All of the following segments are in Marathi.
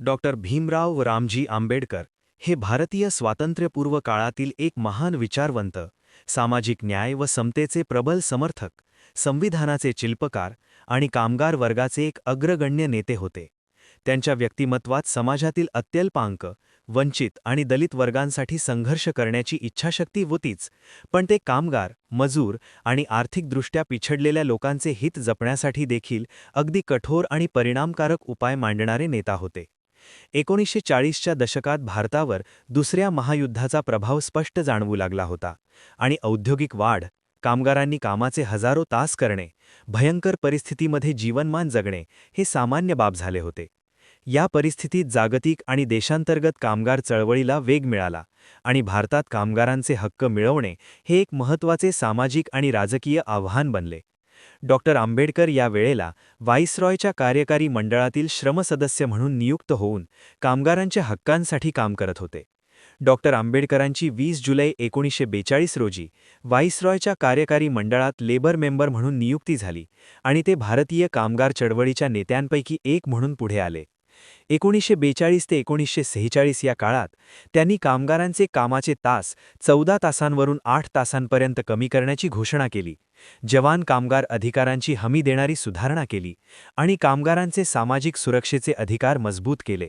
डॉक्टर भीमराव रामजी आंबेडकर हे भारतीय स्वातंत्र्यपूर्व काळातील एक महान विचारवंत, सामाजिक न्याय व समतेचे प्रबल समर्थक, संविधानाचे शिल्पकार आणि कामगार वर्गाचे एक अग्रगण्य नेते होते. त्यांच्या व्यक्तिमत्वात समाजातील अत्यल्पांक, वंचित आणि दलित वर्गांसाठी संघर्ष करण्याची इच्छाशक्ती होतीच, पण ते कामगार, मजूर आणि आर्थिकदृष्ट्या पिछडलेल्या लोकांचे हित जपण्यासाठी देखील अगदी कठोर आणि परिणामकारक उपाय मांडणारे नेता होते. 1940च्या दशकात भारतावर दुसऱ्या महायुद्धाचा प्रभाव स्पष्ट जाणवू लागला होता आणि औद्योगिक वाढ, कामगारांनी कामाचे हजारो तास करणे, भयंकर परिस्थितीमध्ये जीवनमान जगणे हे सामान्य बाब झाले होते. या परिस्थितीत जागतिक आणि देशांतर्गत कामगार चळवळीला वेग मिळाला आणि भारतात कामगारांचे हक्क मिळवणे हे एक महत्त्वाचे सामाजिक आणि राजकीय आव्हान बनले. डॉक्टर आंबेडकर या वेळेला व्हाईसरॉयच्या कार्यकारी मंडळातील श्रमसदस्य म्हणून नियुक्त होऊन कामगारांच्या हक्कांसाठी काम करत होते. डॉक्टर आंबेडकरांची 20 जुलै 1942 रोजी व्हाईसरॉयच्या कार्यकारी मंडळात लेबर मेंबर म्हणून नियुक्ती झाली आणि ते भारतीय कामगार चळवळीच्या नेत्यांपैकी एक म्हणून पुढे आले. 1942 ते 1946 या काळात त्यांनी कामगारांचे कामाचे तास 14 तासांवरून 8 तासांपर्यंत कमी करण्याची घोषणा केली, जवान कामगार अधिकारांची हमी देणारी सुधारणा केली आणि कामगारांचे सामाजिक सुरक्षेचे अधिकार मजबूत केले.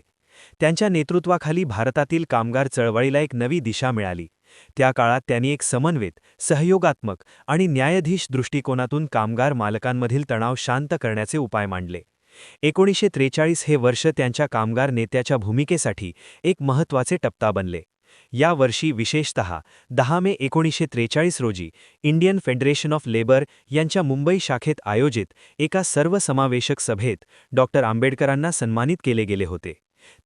त्यांच्या नेतृत्वाखाली भारतातील कामगार चळवळीला एक नवी दिशा मिळाली. त्या काळात त्यांनी एक समन्वित, सहयोगात्मक आणि न्यायाधीश दृष्टिकोनातून कामगार मालकांमधील तणाव शांत करण्याचे उपाय मांडले. 1943 हे वर्ष त्यांच्या कामगार नेत्याच्या भूमिकेसाठी एक महत्त्वाचे टप्पा बनले. या वर्षी विशेषतः 10 मे 1943 रोजी इंडियन फेडरेशन ऑफ लेबर यांच्या मुंबई शाखेत आयोजित एका सर्वसमावेशक सभेत डॉक्टर आंबेडकरांना सन्मानित केले गेले होते.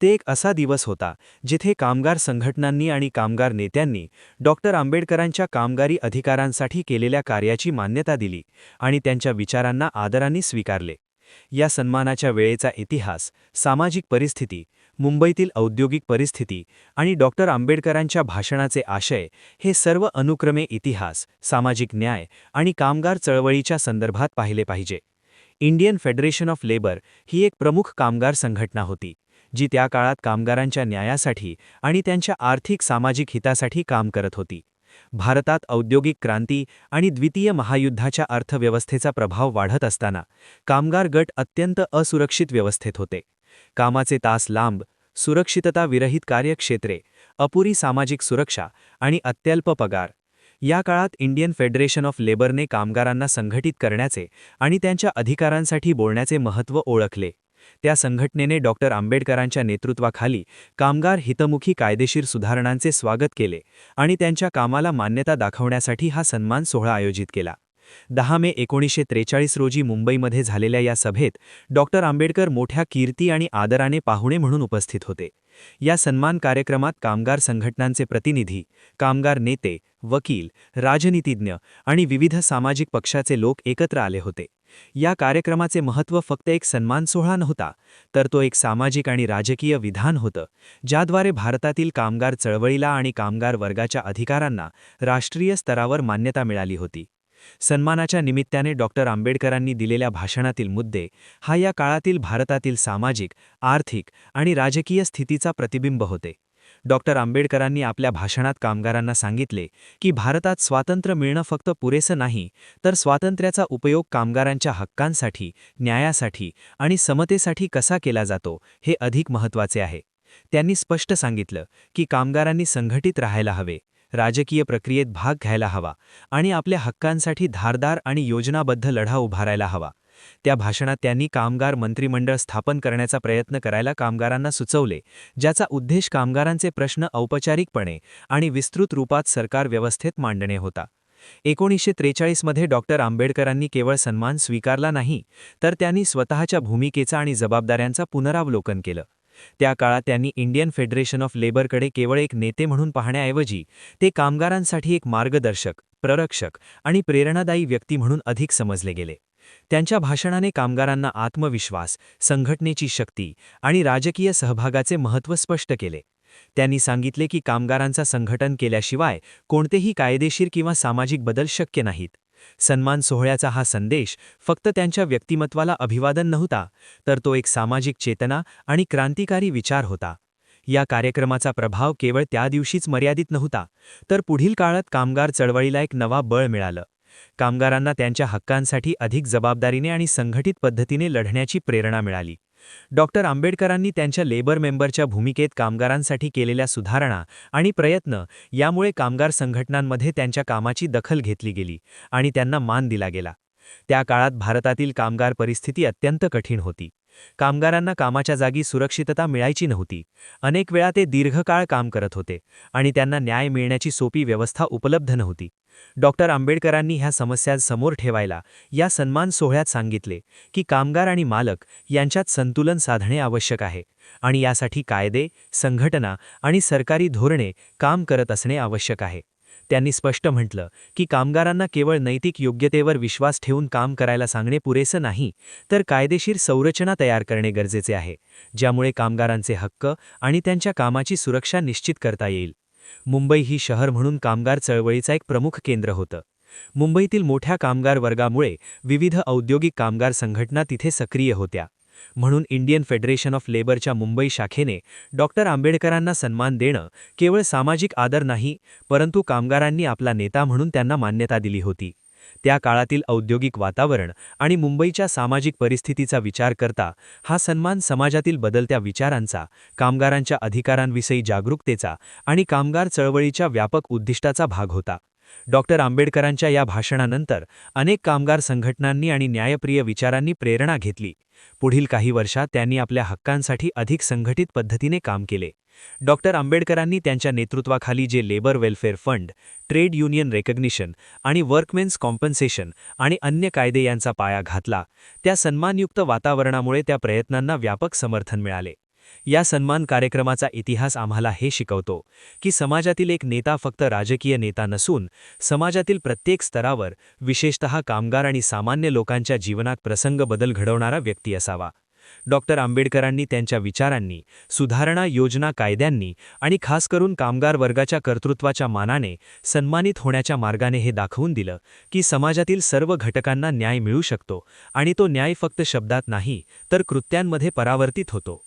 ते एक असा दिवस होता जिथे कामगार संघटनांनी आणि कामगार नेत्यांनी डॉक्टर आंबेडकरांच्या कामगारी अधिकारांसाठी केलेल्या कार्याची मान्यता दिली आणि त्यांच्या विचारांना आदराने स्वीकारले. या सन्मानाच्या वेळेचा इतिहास, सामाजिक परिस्थिती, मुंबईतील औद्योगिक परिस्थिती आणि डॉक्टर आंबेडकरांच्या भाषणाचे आशय हे सर्व अनुक्रमे इतिहास, सामाजिक न्याय आणि कामगार चळवळीच्या संदर्भात पाहिले पाहिजे. इंडियन फेडरेशन ऑफ लेबर ही एक प्रमुख कामगार संघटना होती, जी त्या काळात कामगारांच्या न्यायासाठी आणि त्यांच्या आर्थिक सामाजिक हितासाठी काम करत होती. भारतात औद्योगिक क्रांती आणि द्वितीय महायुद्धाच्या अर्थव्यवस्थेचा प्रभाव वाढत असताना कामगार गट अत्यंत असुरक्षित व्यवस्थेत होते. कामाचे तास लांब, सुरक्षितता विरहित कार्यक्षेत्रे, अपुरी सामाजिक सुरक्षा आणि अत्यल्प पगार. या काळात इंडियन फेडरेशन ऑफ लेबरने कामगारांना संघटित करण्याचे आणि त्यांच्या अधिकारांसाठी बोलण्याचे महत्त्व ओळखले. त्या संघटनेने डॉक्टर आंबेडकरांच्या नेतृत्वाखाली कामगार हितमुखी कायदेशीर सुधारणांचे स्वागत केले आणि त्यांच्या कामाला मान्यता दाखवण्यासाठी हा सन्मान सोहळा आयोजित केला. 10 मे 1943 रोजी मुंबईमध्ये झालेल्या या सभेत डॉक्टर आंबेडकर मोठ्या कीर्ती आणि आदराने पाहुणे म्हणून उपस्थित होते. या सन्मान कार्यक्रमात कामगार संघटनांचे प्रतिनिधी, कामगार नेते, वकील, राजनीतिज्ञ आणि विविध सामाजिक पक्षाचे लोक एकत्र आले होते. या कार्यक्रमाचे महत्त्व फक्त एक सन्मान सोहळा नव्हता, तर तो एक सामाजिक आणि राजकीय विधान होतं, ज्याद्वारे भारतातील कामगार चळवळीला आणि कामगार वर्गाच्या अधिकारांना राष्ट्रीय स्तरावर मान्यता मिळाली होती. सन्मानाच्या निमित्ताने डॉक्टर आंबेडकरांनी दिलेल्या भाषणातील मुद्दे हा या काळातील भारतातील सामाजिक, आर्थिक आणि राजकीय स्थितीचा प्रतिबिंब होते. डॉक्टर आंबेडकरांनी आपल्या भाषणात कामगारांना सांगितले की भारतात स्वातंत्र्य मिळणं फक्त पुरेसं नाही, तर स्वातंत्र्याचा उपयोग कामगारांच्या हक्कांसाठी, न्यायासाठी आणि समतेसाठी कसा केला जातो हे अधिक महत्त्वाचे आहे. त्यांनी स्पष्ट सांगितलं की कामगारांनी संघटित राहायला हवे, राजकीय प्रक्रियेत भाग घ्यायला हवा आणि आपल्या हक्कांसाठी धारदार आणि योजनाबद्ध लढा उभारायला हवा. त्या भाषणात त्यांनी कामगार मंत्रिमंडळ स्थापन करण्याचा प्रयत्न करायला कामगारांना सुचवले, ज्याचा उद्देश कामगारांचे प्रश्न औपचारिकपणे आणि विस्तृत रूपात सरकार व्यवस्थेत मांडणे होता. 1943 मध्ये डॉक्टर आंबेडकरांनी केवळ सन्मान स्वीकारला नाही, तर त्यांनी स्वतःच्या भूमिकेचा आणि जबाबदाऱ्यांचा पुनरावलोकन केलं. त्या काळात त्यांनी इंडियन फेडरेशन ऑफ लेबरकडे केवळ एक नेते म्हणून पाहण्याऐवजी ते कामगारांसाठी एक मार्गदर्शक, प्ररक्षक आणि प्रेरणादायी व्यक्ती म्हणून अधिक समजले गेले. त्यांच्या भाषणाने कामगारांना आत्मविश्वास, संघटनेची शक्ती आणि राजकीय सहभागाचे महत्त्व स्पष्ट केले. त्यांनी सांगितले की कामगारांचा संघटन केल्याशिवाय कोणतेही कायदेशीर किंवा सामाजिक बदल शक्य नाहीत. सन्मान सोहळ्याचा हा संदेश फक्त त्यांच्या व्यक्तिमत्वाला अभिवादन नव्हता, तर तो एक सामाजिक चेतना आणि क्रांतिकारी विचार होता. या कार्यक्रमाचा प्रभाव केवळ त्या दिवशीच मर्यादित नव्हता, तर पुढील काळात कामगार चळवळीला एक नवा बळ मिळालं. कामगारांना त्यांच्या हक्कांसाठी अधिक जबाबदारीने आणि संघटित पद्धतीने लढण्याची प्रेरणा मिळाली. आंबेडकरांनी त्यांच्या लेबर मेंबरच्या भूमिकेत कामगारांसाठी केलेल्या सुधारणा आणि प्रयत्न यामुळे कामगार संघटनांमध्ये त्यांच्या कामाची दखल घेतली गेली आणि त्यांना मान दिला गेला. त्या काळात भारतातील कामगार परिस्थिती अत्यंत कठीण होती. कामगारांना कामाच्या जागी सुरक्षितता मिळायची नव्हती. अनेक वेळा ते दीर्घकाळ काम करत होते आणि त्यांना न्याय मिळण्याची सोपी व्यवस्था उपलब्ध नव्हती. आंबेडकरांनी ह्या समस्या समोर ठेवायला या सन्मान सोहळ्यात सांगितले की कामगार आणि मालक यांच्यात संतुलन साधणे आवश्यक आहे आणि यासाठी कायदे, संघटना आणि सरकारी धोरणे काम करत असणे आवश्यक आहे. त्यांनी स्पष्ट म्हटलं की कामगारांना केवळ नैतिक योग्यतेवर विश्वास ठेवून काम करायला सांगणे पुरेसं नाही, तर कायदेशीर संरचना तयार करणे गरजेचे आहे, ज्यामुळे कामगारांचे हक्क आणि त्यांच्या कामाची सुरक्षा निश्चित करता येईल. मुंबई ही शहर म्हणून कामगार चळवळीचा एक प्रमुख केंद्र होतं. मुंबईतील मोठ्या कामगार वर्गामुळे विविध औद्योगिक कामगार संघटना तिथे सक्रिय होत्या. म्हणून इंडियन फेडरेशन ऑफ लेबरच्या मुंबई शाखेने आंबेडकरांना सन्मान देणं केवळ सामाजिक आदर नाही, परंतु कामगारांनी आपला नेता म्हणून त्यांना मान्यता दिली होती. त्या काळातील औद्योगिक वातावरण आणि मुंबईच्या सामाजिक परिस्थितीचा विचार करता हा सन्मान समाजातील बदलत्या विचारांचा, कामगारांच्या अधिकारांविषयी जागरूकतेचा आणि कामगार चळवळीच्या व्यापक उद्दिष्टाचा भाग होता. आंबेडकरांच्या या भाषणानंतर अनेक कामगार संघटनांनी आणि न्यायप्रिय विचारांनी प्रेरणा घेतली. पुढील काही वर्षात त्यांनी आपल्या हक्कांसाठी अधिक संघटित पद्धतीने काम केले. आंबेडकरांनी त्यांच्या नेतृत्वाखाली जे labour welfare fund, trade union recognition आणि वर्कमेन्स कॉम्पन्सेशन आणि अन्य कायदे यांचा पाया घातला, त्या सन्मानयुक्त वातावरणामुळे त्या प्रयत्नांना व्यापक समर्थन मिळाले. या सन्मान कार्यक्रमाचा इतिहास आम्हाला हे शिकवतो की समाजातील एक नेता फक्त राजकीय नेता नसून समाजातील प्रत्येक स्तरावर, विशेषतः कामगार आणि सामान्य लोकांच्या जीवनात प्रसंग बदल घडवणारा व्यक्ती असावा. आंबेडकरांनी त्यांच्या विचारांनी, सुधारणा योजना, कायद्यांनी आणि खास करून कामगार वर्गाच्या कर्तृत्वाच्या मानाने सन्मानित होण्याच्या मार्गाने हे दाखवून दिलं की समाजातील सर्व घटकांना न्याय मिळू शकतो आणि तो न्याय फक्त शब्दात नाही, तर कृत्यांमध्ये परावर्तित होतो.